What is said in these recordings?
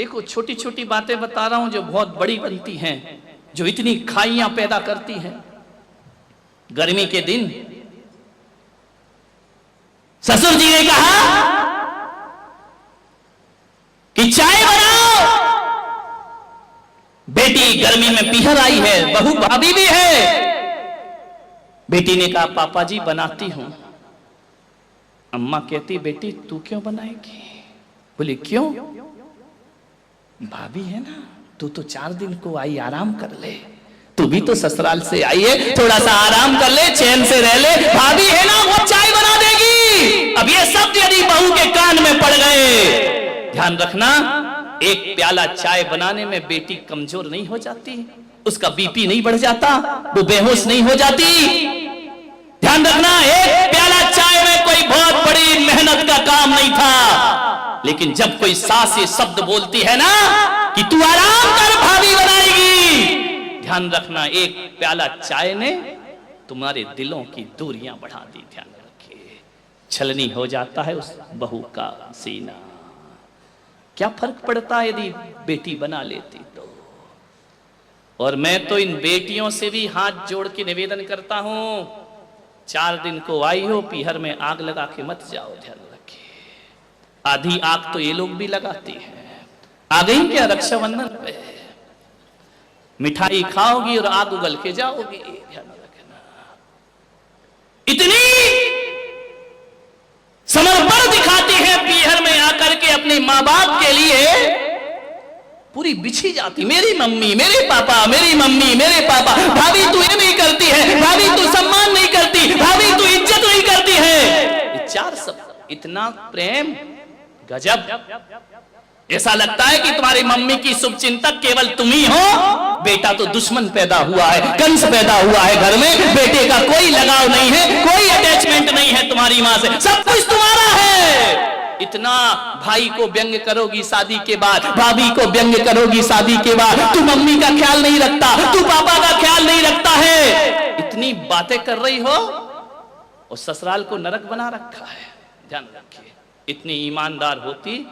देखो छोटी छोटी बातें बता रहा हूं जो बहुत बड़ी बनती हैं, जो इतनी खाइयां पैदा करती हैं। गर्मी के दिन ससुर जी ने कहा कि चाय बनाओ। बेटी गर्मी में पीहर आई है, बहू भाभी भी है। बेटी ने कहा पापा जी बनाती हूं। अम्मा कहती बेटी तू क्यों बनाएगी? बोले क्यों? भाभी है ना, तू तो 4 दिन को आई, आराम कर ले। तू भी तो ससुराल से आई है, थोड़ा सा आराम कर ले, चैन से रह ले। भाभी है ना, वो चाय बना देगी। अब ये शब्द यदि बहू के कान में पड़ गए, ध्यान रखना, एक प्याला चाय बनाने में बेटी कमजोर नहीं हो जाती, उसका बीपी नहीं बढ़ जाता, वो बेहोश नहीं हो जाती। ध्यान रखना, एक प्याला चाय में कोई बहुत बड़ी मेहनत का काम नहीं था। लेकिन जब कोई सास ये शब्द बोलती है ना कि तू आराम कर, भाभी बनाएगी, ध्यान रखना, एक प्याला चाय ने तुम्हारे दिलों की दूरियां बढ़ा दी। ध्यान रखिए, छलनी हो जाता है उस बहू का सीना। क्या फर्क पड़ता है यदि बेटी बना लेती तो। और मैं तो इन बेटियों से भी हाथ जोड़ के निवेदन करता हूं, 4 दिन को आई हो, पीहर में आग लगा के मत जाओ। ध्यान रखिए, आधी आग तो ये लोग भी लगाती हैं। आ गई क्या रक्षाबंधन पे, मिठाई खाओगी और आग उगल के जाओगी। ध्यान रखना, इतनी समर्पण दिखाती है पीहर में आकर के अपने माँ बाप के लिए, पूरी बिछी जाती। मेरी मम्मी, मेरे पापा, मेरी मम्मी, मेरे पापा। भाभी तू ये नहीं करती है, भाभी तू सम्मान नहीं करती, भाभी तू इज्जत नहीं करती है। ये 4 शब्द, इतना प्रेम, गजब। ऐसा लगता है कि तुम्हारी मम्मी की शुभचिंतक केवल तुम ही हो। बेटा तो दुश्मन पैदा हुआ है, कंस पैदा हुआ है घर में। बेटे का कोई लगाव नहीं है, कोई अटैचमेंट नहीं है तुम्हारी मां से, सब कुछ तुम्हारा है। इतना भाई को व्यंग करोगी शादी के बाद, भाभी को व्यंग करोगी शादी के बाद, तू मम्मी का ख्याल नहीं रखता, तू पापा का ख्याल नहीं रखता है। इतनी बातें कर रही हो और ससुराल को नरक बना रखा है। ध्यान रखिए, इतनी ईमानदार होती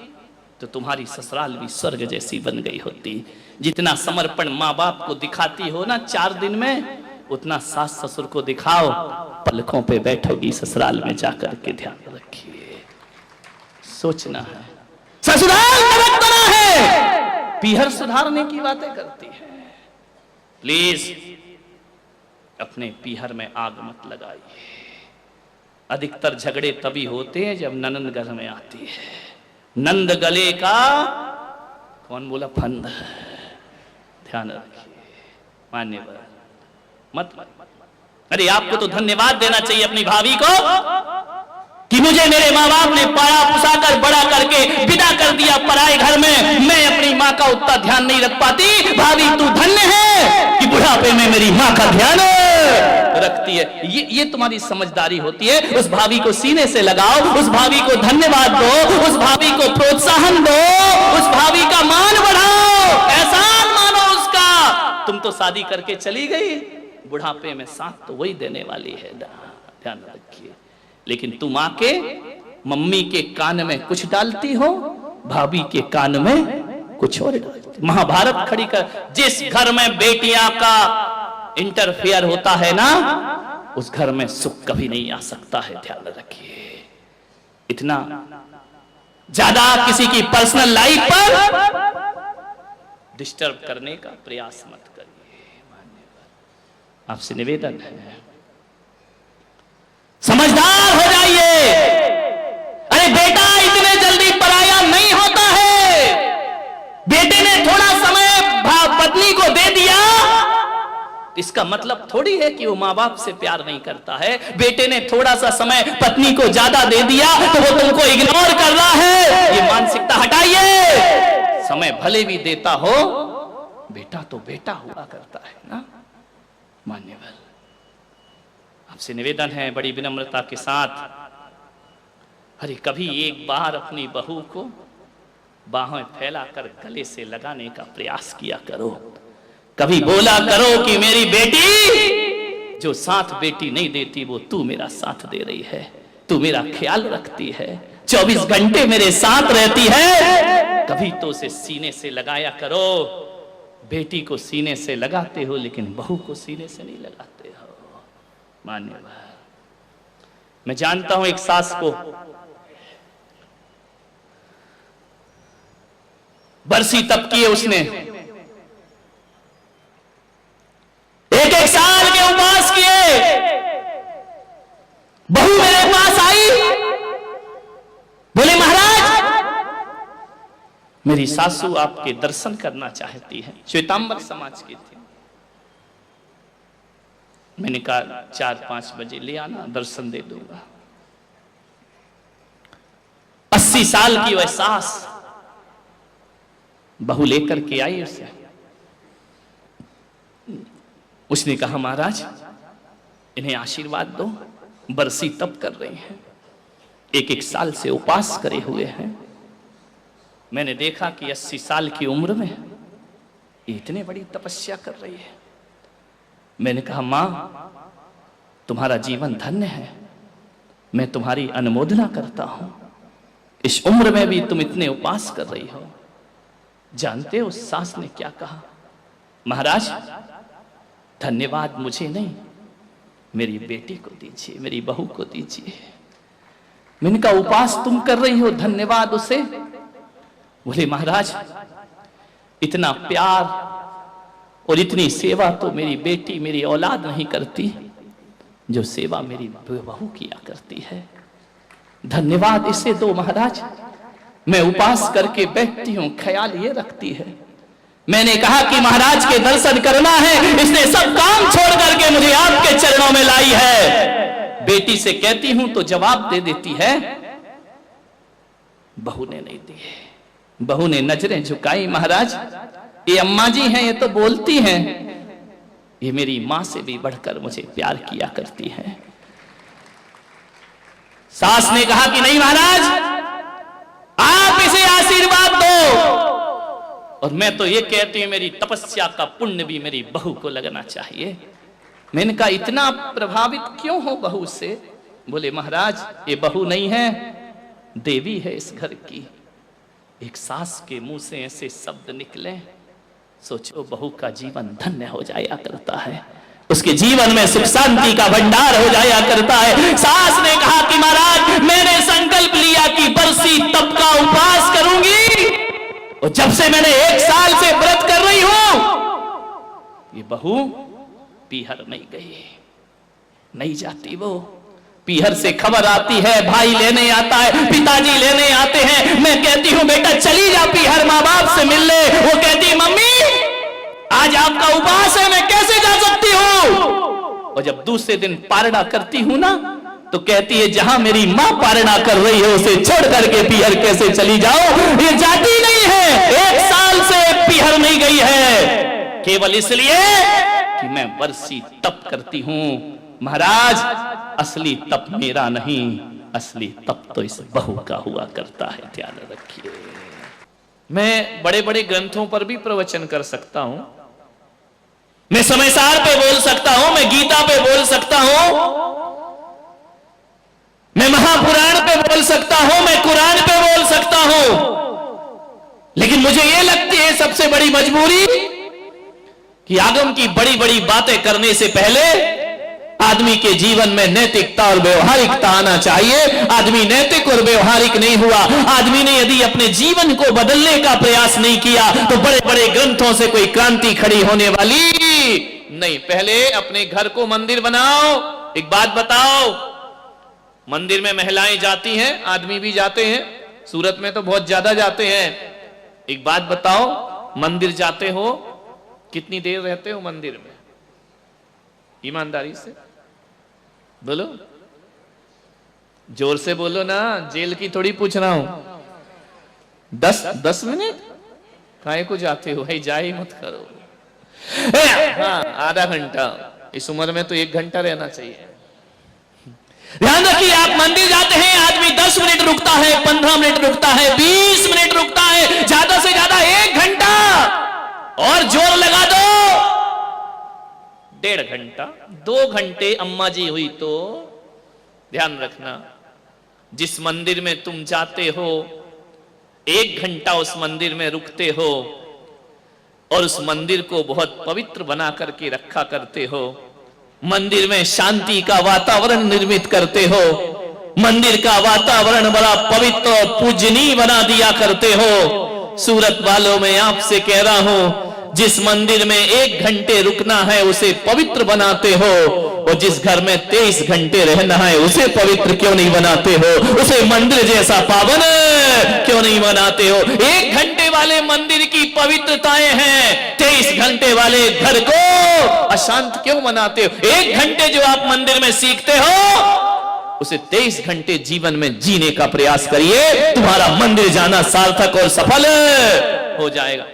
तो तुम्हारी ससुराल भी स्वर्ग जैसी बन गई होती। जितना समर्पण माँ बाप को दिखाती हो ना 4 दिन में, उतना सास ससुर को दिखाओ, पलकों पे बैठोगी ससुराल में जाकर के। ध्यान रखिए, सोचना है, ससुराल नरक बना है, पीहर सुधारने की बातें करती है। प्लीज अपने पीहर में आग मत लगाइए। अधिकतर झगड़े तभी होते हैं जब ननंद घर में आती है। नंद गले का कौन बोला फंद। ध्यान रखिए, मान्यवर मत। अरे आपको तो धन्यवाद देना चाहिए अपनी भाभी को कि मुझे मेरे माँ बाप ने पाया पुसा कर बड़ा करके विदा कर दिया पराए घर में। मैं अपनी माँ का उतना ध्यान नहीं रख पाती। भाभी तू धन्य है कि बुढ़ापे में मेरी माँ का ध्यान रखती है। ये तुम्हारी समझदारी होती है। उस भाभी को सीने से लगाओ, उस भाभी को धन्यवाद दो, उस भाभी को प्रोत्साहन दो, उस भाभी का मान बढ़ाओ, एहसान मानो उसका। तुम तो शादी करके चली गई, बुढ़ापे में साथ तो वही देने वाली है। ध्यान रखिए। लेकिन तुम आके मम्मी के कान में कुछ डालती हो, भाभी के कान में कुछ और डालती। महाभारत खड़ी कर, जिस घर में बेटियां का इंटरफेयर होता है ना, उस घर में सुख कभी नहीं आ सकता है। ध्यान रखिए, इतना ज्यादा किसी की पर्सनल लाइफ पर डिस्टर्ब करने का प्रयास मत करिए। आपसे निवेदन है, समझदार हो जाइए। अरे बेटा इतने जल्दी पराया नहीं होता है। बेटे ने थोड़ा समय पत्नी को दे दिया, इसका मतलब थोड़ी है कि वो माँ बाप से प्यार नहीं करता है। बेटे ने थोड़ा सा समय पत्नी को ज्यादा दे दिया तो वो तुमको इग्नोर कर रहा है। ये मानसिकता हटाइए। समय भले भी देता हो, बेटा तो बेटा हुआ करता है ना। मान्यवर, आपसे निवेदन है बड़ी विनम्रता के साथ, अरे कभी एक बार अपनी बहू को बाहें फैलाकर गले से लगाने का प्रयास किया करो। कभी बोला करो कि मेरी बेटी, जो साथ बेटी नहीं देती वो तू मेरा साथ दे रही है, तू मेरा ख्याल रखती है, 24 घंटे मेरे साथ रहती है। कभी तो उसे सीने से लगाया करो। बेटी को सीने से लगाते हो लेकिन बहू को सीने से नहीं लगाते हो। मान्यवर, मैं जानता हूं एक सास को बरसी तप की है उसने, एक एक साल के उपवास किए। बहू मेरे पास आई, बोले महाराज मेरी सासू आपके दर्शन करना चाहती है। श्वेतांबर समाज की थी। मैंने कहा 4-5 बजे ले आना, दर्शन दे दूंगा। 80 साल की वह सास बहू लेकर के आई उसे। उसने कहा महाराज इन्हें आशीर्वाद दो, बरसी तप कर रहे हैं, 1-1 साल से उपवास करे हुए हैं। मैंने देखा कि 80 साल की उम्र में इतनी बड़ी तपस्या कर रही है। मैंने कहा मां तुम्हारा जीवन धन्य है, मैं तुम्हारी अनुमोदना करता हूं। इस उम्र में भी तुम इतने उपवास कर रही हो। जानते हो उस सास ने क्या कहा? महाराज धन्यवाद मुझे नहीं, मेरी बेटी को दीजिए, मेरी बहू को दीजिए। मैंने कहा उपवास तुम कर रही हो, धन्यवाद उसे। बोले महाराज इतना प्यार और इतनी सेवा तो मेरी बेटी, मेरी औलाद नहीं करती जो सेवा मेरी बहू किया करती है। धन्यवाद इसे दो महाराज। मैं उपवास करके बैठती हूं, ख्याल ये रखती है। मैंने कहा कि महाराज के दर्शन करना है, इसने सब काम छोड़ करके मुझे आपके चरणों में लाई है। बेटी से कहती हूं तो जवाब दे देती है, बहू ने नहीं दिए। बहू ने नजरें झुकाई। महाराज ये अम्मा जी हैं, ये तो बोलती हैं, ये मेरी मां से भी बढ़कर मुझे प्यार किया करती है। सास ने कहा कि नहीं महाराज आप इसे आशीर्वाद दो। और मैं तो ये कहती हूं मेरी तपस्या का पुण्य भी मेरी बहू को लगना चाहिए। मैंने कहा इतना प्रभावित क्यों हो बहू से? बोले महाराज ये बहू नहीं है, देवी है इस घर की। एक सास के मुंह से ऐसे शब्द निकले, सोचो बहू का जीवन धन्य हो जाया करता है, उसके जीवन में सुख शांति का भंडार हो जाया करता है। सास ने कहा कि महाराज मैंने संकल्प लिया कि बरसी तप का उपवास करूंगी, और जब से मैंने 1 साल से व्रत कर रही हूं, ये बहू पीहर नहीं गई, नहीं जाती। वो पीहर से खबर आती है, भाई लेने आता है, पिताजी लेने आते हैं। मैं कहती हूं बेटा चली जा पीहर, माँ बाप से मिल ले। वो कहती मम्मी आज आपका उपवास है, मैं कैसे जा सकती हूं? और जब दूसरे दिन पारणा करती हूं ना, तो कहती है जहां मेरी मां पारणा कर रही है उसे छोड़ करके पीहर कैसे चली जाओ? ये जाती नहीं है, 1 साल से पीहर नहीं गई है, केवल इसलिए कि मैं बरसी तप करती हूं। महाराज असली तप मेरा नहीं, असली तप तो इस बहू का हुआ करता है, ध्यान रखिए। मैं बड़े बड़े ग्रंथों पर भी प्रवचन कर सकता हूं, मैं समयसार पे बोल सकता हूं, मैं गीता पे बोल सकता हूं, मैं महापुराण पे बोल सकता हूं, मैं कुरान पे बोल सकता हूं, लेकिन मुझे यह लगती है सबसे बड़ी मजबूरी कि आगम की बड़ी बड़ी बातें करने से पहले आदमी के जीवन में नैतिकता और व्यवहारिकता आना चाहिए। आदमी नैतिक और व्यवहारिक नहीं हुआ, आदमी ने यदि अपने जीवन को बदलने का प्रयास नहीं किया, तो बड़े बड़े ग्रंथों से कोई क्रांति खड़ी होने वाली नहीं। पहले अपने घर को मंदिर बनाओ। एक बात बताओ, मंदिर में महिलाएं जाती हैं, आदमी भी जाते हैं, सूरत में तो बहुत ज्यादा जाते हैं। एक बात बताओ, मंदिर जाते हो कितनी देर रहते हो मंदिर में? ईमानदारी से बोलो, जोर से बोलो ना, जेल की थोड़ी पूछ रहा हूं। 10 मिनट काहे को जाते हो? भाई जा ही मत करो। हाँ, आधा घंटा, इस उम्र में तो 1 घंटा रहना चाहिए। ध्यान रखिए, आप मंदिर जाते हैं, आदमी 10 मिनट रुकता है, 15 मिनट रुकता है, 20 मिनट रुकता है, ज्यादा से ज्यादा 1 घंटा, और जोर लगा दो 1.5 घंटा, 2 घंटे अम्मा जी हुई तो। ध्यान रखना, जिस मंदिर में तुम जाते हो 1 घंटा उस मंदिर में रुकते हो और उस मंदिर को बहुत पवित्र बना करके रखा करते हो, मंदिर में शांति का वातावरण निर्मित करते हो, मंदिर का वातावरण बड़ा पवित्र और पूजनीय बना दिया करते हो। सूरत वालों, मैं आपसे कह रहा हूं, जिस मंदिर में 1 घंटे रुकना है उसे पवित्र बनाते हो, और जिस घर में 23 घंटे रहना है उसे पवित्र क्यों नहीं बनाते हो? उसे मंदिर जैसा पावन क्यों नहीं बनाते हो? 1 घंटे वाले मंदिर की पवित्रताएं हैं, 23 घंटे वाले घर को अशांत क्यों बनाते हो? 1 घंटे जो आप मंदिर में सीखते हो उसे 23 घंटे जीवन में जीने का प्रयास करिए, तुम्हारा मंदिर जाना सार्थक और सफल हो जाएगा।